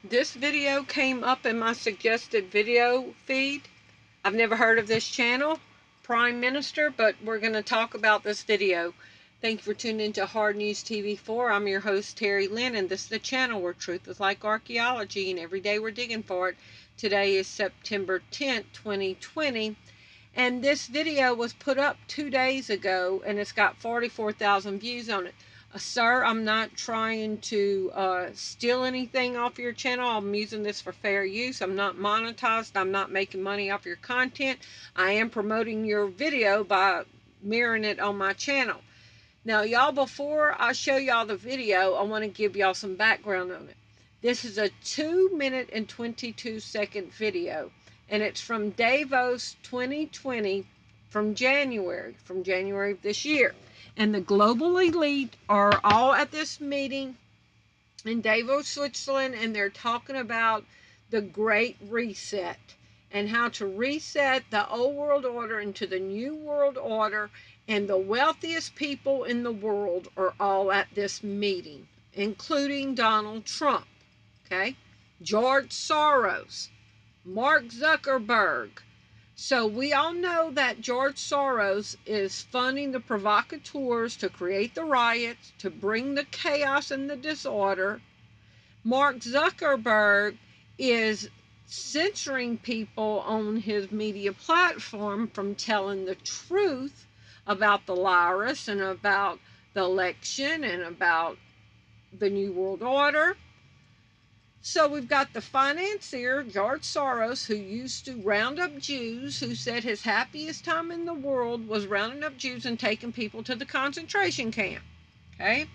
This video came up in my suggested video feed. I've never heard of this channel, Prime Minister, but we're going to talk about this video. Thank you for tuning into Hard News TV4. I'm your host, Terry Lynn, and this is the channel where truth is like archaeology, and every day we're digging for it. Today is September 10th, 2020, and this video was put up 2 days ago, and it's got 44,000 views on it. Sir, I'm not trying to steal anything off your channel. I'm using this for fair use. I'm not monetized. I'm not making money off your content. I am promoting your video by mirroring it on my channel. Now, y'all, before I show y'all the video, I want to give y'all some background on it. This is a 2-minute and 22-second video, and it's from Davos 2020 from January of this year. And the global elite are all at this meeting in Davos, Switzerland, and they're talking about the Great Reset and how to reset the old world order into the new world order. And the wealthiest people in the world are all at this meeting, including Donald Trump, okay? George Soros, Mark Zuckerberg. So we all know that George Soros is funding the provocateurs to create the riots, to bring the chaos and the disorder. Mark Zuckerberg is censoring people on his media platform from telling the truth about the virus and about the election and about the New World Order. So we've got the financier, George Soros, who used to round up Jews, who said his happiest time in the world was rounding up Jews and taking people to the concentration camp. Okay?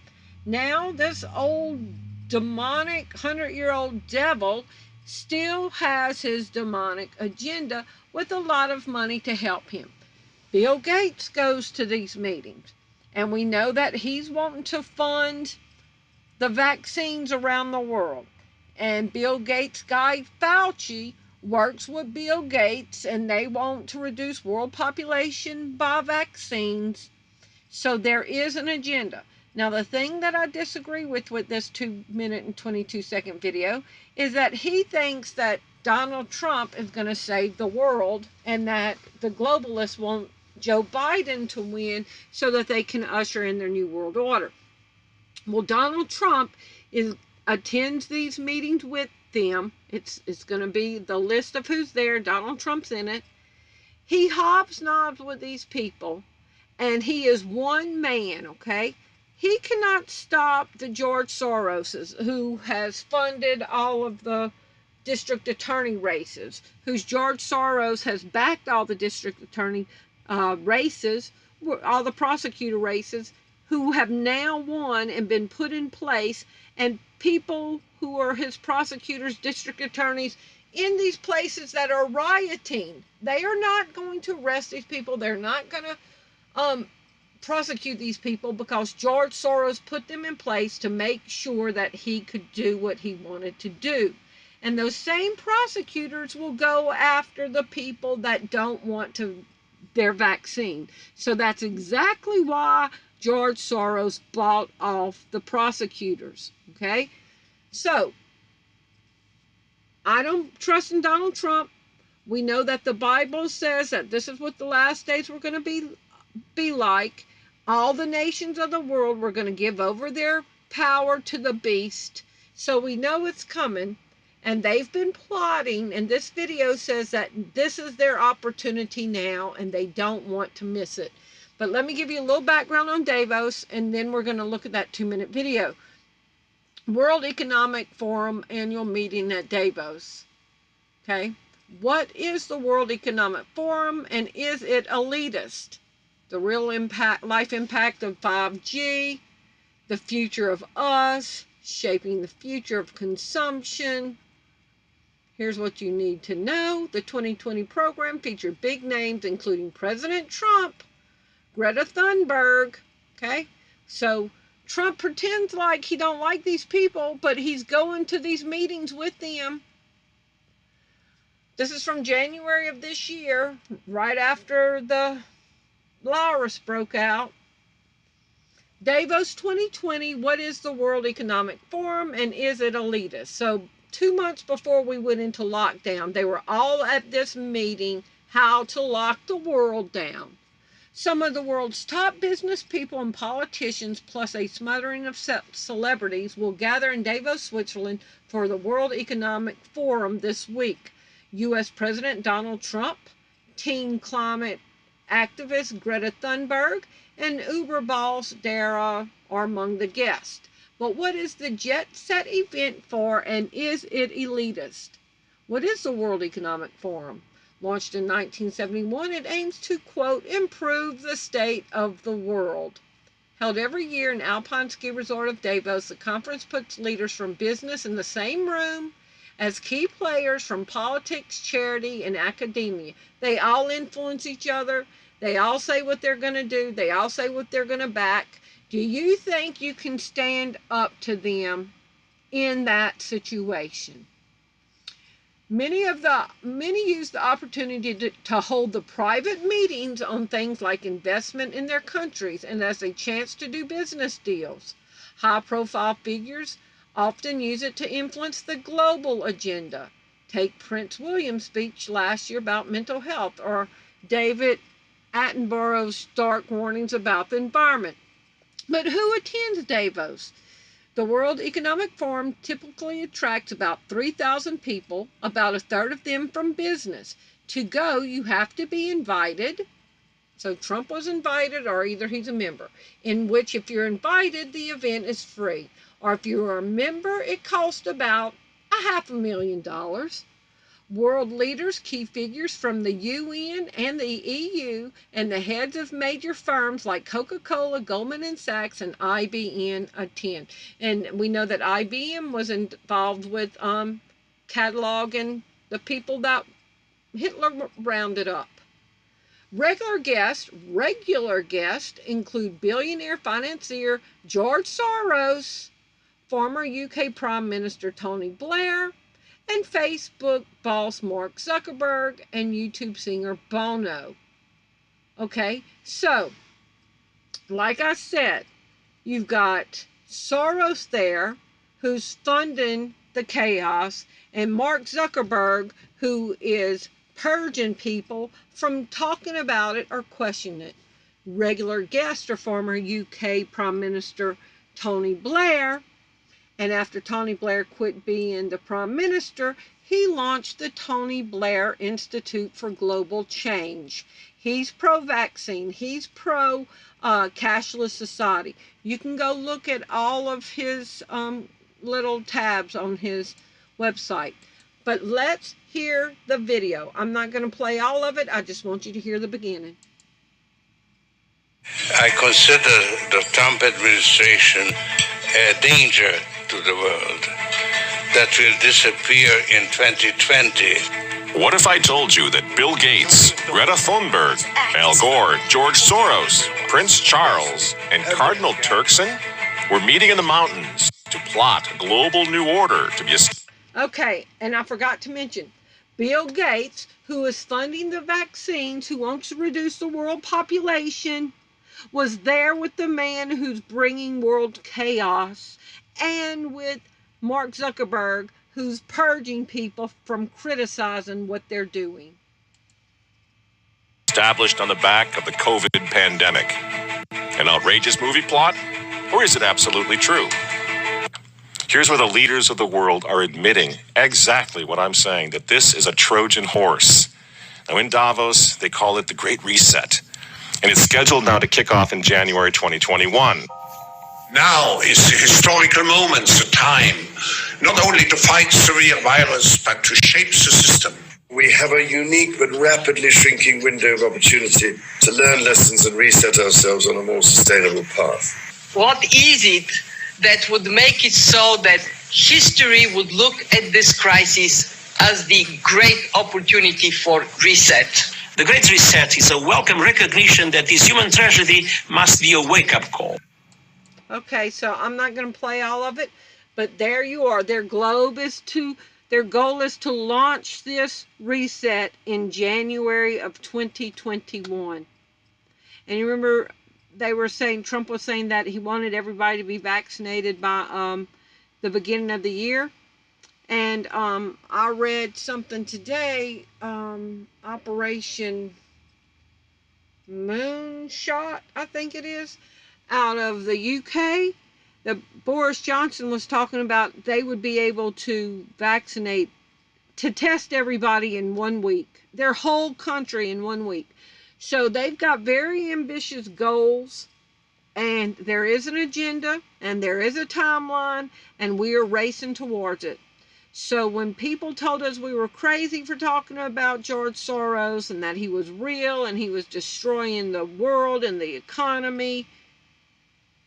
Now this old demonic 100-year-old devil still has his demonic agenda with a lot of money to help him. Bill Gates goes to these meetings, and we know that he's wanting to fund the vaccines around the world. And Bill Gates' guy Fauci works with Bill Gates, and they want to reduce world population by vaccines. So there is an agenda. Now, the thing that I disagree with this 2-minute and 22-second video is that he thinks that Donald Trump is going to save the world and that the globalists want Joe Biden to win so that they can usher in their new world order. Well, Donald Trump attends these meetings with them. It's going to be the list of who's there. Donald Trump's in it. He hobnobs with these people, and he is one man, okay? He cannot stop the George Soroses, who has funded all of the district attorney races, whose George Soros has backed all the district attorney races, all the prosecutor races, who have now won and been put in place, and people who are his prosecutors, district attorneys, in these places that are rioting. They are not going to arrest these people. They're not going to prosecute these people because George Soros put them in place to make sure that he could do what he wanted to do. And those same prosecutors will go after the people that don't want their vaccine. So that's exactly why George Soros bought off the prosecutors, okay? So, I don't trust in Donald Trump. We know that the Bible says that this is what the last days were going to be like. All the nations of the world were going to give over their power to the beast. So we know it's coming, and they've been plotting, and this video says that this is their opportunity now, and they don't want to miss it. But let me give you a little background on Davos, and then we're going to look at that 2-minute video. World Economic Forum annual meeting at Davos. Okay? What is the World Economic Forum, and is it elitist? The real life impact of 5G, the future of us, shaping the future of consumption. Here's what you need to know. The 2020 program featured big names, including President Trump, Greta Thunberg, okay? So Trump pretends like he don't like these people, but he's going to these meetings with them. This is from January of this year, right after the virus broke out. Davos 2020, what is the World Economic Forum, and is it elitist? So 2 months before we went into lockdown. They were all at this meeting, how to lock the world down. Some of the world's top business people and politicians, plus a smattering of celebrities, will gather in Davos, Switzerland for the World Economic Forum this week. U.S. President Donald Trump, teen climate activist Greta Thunberg, and Uber boss Dara are among the guests. But what is the jet set event for, and is it elitist? What is the World Economic Forum? Launched in 1971, it aims to, quote, improve the state of the world. Held every year in Alpine ski resort of Davos, the conference puts leaders from business in the same room as key players from politics, charity, and academia. They all influence each other. They all say what they're going to do. They all say what they're going to back. Do you think you can stand up to them in that situation? Many use the opportunity to hold the private meetings on things like investment in their countries and as a chance to do business deals. High-profile figures often use it to influence the global agenda. Take Prince William's speech last year about mental health, or David Attenborough's stark warnings about the environment. But who attends Davos? The World Economic Forum typically attracts about 3,000 people, about a third of them from business. To go, you have to be invited. So Trump was invited, or either he's a member, in which if you're invited, the event is free. Or if you're a member, it costs about $500,000. World leaders, key figures from the UN and the EU, and the heads of major firms like Coca-Cola, Goldman Sachs, and IBM attend. And we know that IBM was involved with cataloging the people that Hitler rounded up. Regular guests include billionaire financier George Soros, former UK Prime Minister Tony Blair, and Facebook boss Mark Zuckerberg, and YouTube singer Bono. Okay, so, like I said, you've got Soros there, who's funding the chaos, and Mark Zuckerberg, who is purging people from talking about it or questioning it. Regular guests are former UK Prime Minister Tony Blair, and after Tony Blair quit being the Prime Minister, he launched the Tony Blair Institute for Global Change. He's pro-vaccine. He's pro-cashless society. You can go look at all of his little tabs on his website. But let's hear the video. I'm not going to play all of it. I just want you to hear the beginning. I consider the Trump administration a danger to the world that will disappear in 2020. What if I told you that Bill Gates, Greta Thunberg, Al Gore, George Soros, Prince Charles, and Cardinal Turkson were meeting in the mountains to plot a global new order to be established? Okay, and I forgot to mention, Bill Gates, who is funding the vaccines, who wants to reduce the world population, was there with the man who's bringing world chaos, and with Mark Zuckerberg, who's purging people from criticizing what they're doing. Established on the back of the COVID pandemic. An outrageous movie plot? Or is it absolutely true? Here's where the leaders of the world are admitting exactly what I'm saying, that this is a Trojan horse. Now in Davos, they call it the Great Reset. And it's scheduled now to kick off in January 2021. Now is the historical moment, the time, not only to fight severe virus, but to shape the system. We have a unique but rapidly shrinking window of opportunity to learn lessons and reset ourselves on a more sustainable path. What is it that would make it so that history would look at this crisis as the great opportunity for reset? The Great Reset is a welcome recognition that this human tragedy must be a wake-up call. Okay, so I'm not going to play all of it, but there you are. Their goal is to launch this reset in January of 2021. And you remember Trump was saying that he wanted everybody to be vaccinated by the beginning of the year. And I read something today, Operation Moonshot, I think it is, out of the UK. Boris Johnson was talking about they would be able to vaccinate, to test everybody in 1 week, their whole country in 1 week. So they've got very ambitious goals, and there is an agenda, and there is a timeline, and we are racing towards it. So when people told us we were crazy for talking about George Soros and that he was real and he was destroying the world and the economy,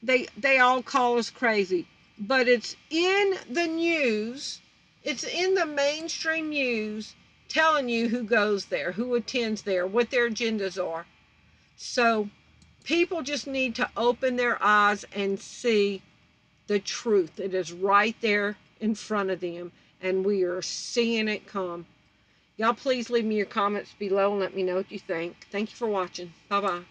they all call us crazy. But it's in the news, it's in the mainstream news telling you who goes there, who attends there, what their agendas are. So people just need to open their eyes and see the truth. It is right there in front of them, and we are seeing it come. Y'all please leave me your comments below and let me know what you think. Thank you for watching. Bye-bye.